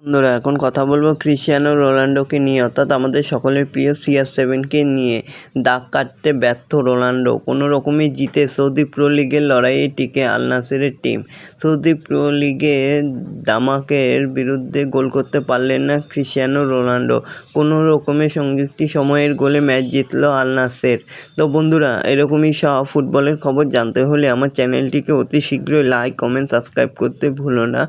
বন্ধুরা এখন কথা বলবো ক্রিস্টিয়ানো রোনাল্ডোকে নিয়ে, অর্থাৎ আমাদের সকলের প্রিয় CR7কে নিয়ে। দাগ কাটতে ব্যর্থ রোনাল্ডো, কোনো রকমে জিতে সৌদি প্রো লিগের লড়াইয়ে টিকে আল নাসেরের টিম। সৌদি প্রো লিগে দামাকের বিরুদ্ধে গোল করতে পারলেন না ক্রিস্টিয়ানো রোনাল্ডো, কোনো রকমে সংযুক্তি সময়ের গোলে ম্যাচ জিতল আল নাসের। তো বন্ধুরা, এরকমই সব ফুটবলের খবর জানতে হলে আমার চ্যানেলটিকে অতি শীঘ্রই লাইক, কমেন্ট, সাবস্ক্রাইব করতে ভুলো না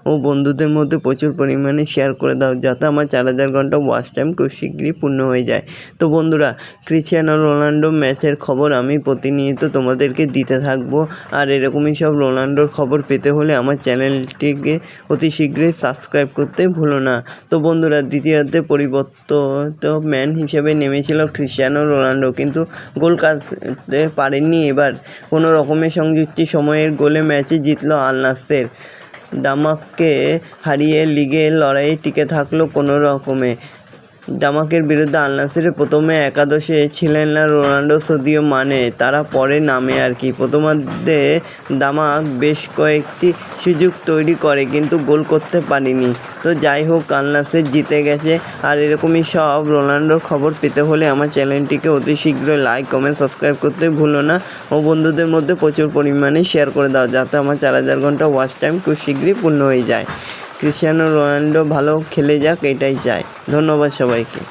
ও বন্ধুদের মধ্যে প্রচুর পরিমাণে শেয়ার করে দাও, যাতে আমার 4000 ঘন্টা ওয়াচ টাইম খুব শীঘ্রই পূর্ণ হয়ে যায়। তো বন্ধুরা, ক্রিস্টিয়ানো রোনাল্ডো ম্যাচের খবর আমি প্রতিনিয়ত তোমাদেরকে দিতে থাকবো। আর এরকমই সব রোনাল্ডোর খবর পেতে হলে আমার চ্যানেলটিকে অতি শীঘ্রই সাবস্ক্রাইব করতে ভুলো না। তো বন্ধুরা, দ্বিতীয়ার্ধে পরিবর্তিত ম্যান হিসেবে নেমেছিল ক্রিস্টিয়ানো রোনাল্ডো, কিন্তু গোল করতে পারেননি। এবার কোনো রকমের সংযুক্তি সময়ের গোলে ম্যাচে জিতল আল নাসের। দামাককে হারিয়ে লিগের লড়াইয়ে টিকে থাকলো কোনো রকমে। দামাকের বিরুদ্ধে আল নাসেরের প্রথমে একাদশে ছিলেন না রোনাল্ডো, সাদিও মানে, তারা পরে নামে আর কি। প্রথমার্ধে দামাক বেশ কয়েকটি সুযোগ তৈরি করে, কিন্তু গোল করতে পারেনি। তো যাই হোক, আল নাসের জিতে গেছে। আর এরকমই সব রোনাল্ডোর খবর পেতে হলে আমার চ্যানেলটিকে অতি শীঘ্রই লাইক, কমেন্ট, সাবস্ক্রাইব করতে ভুলো না ও বন্ধুদের মধ্যে প্রচুর পরিমাণে শেয়ার করে দাও, যাতে আমার 4000 ঘন্টা ওয়াচ টাইম খুব শীঘ্রই পূর্ণ হয়ে যায়। ক্রিস্টিয়ানো রোনাল্ডো ভালো খেলে যাক, এটাই চাই। ধন্যবাদ সবাইকে।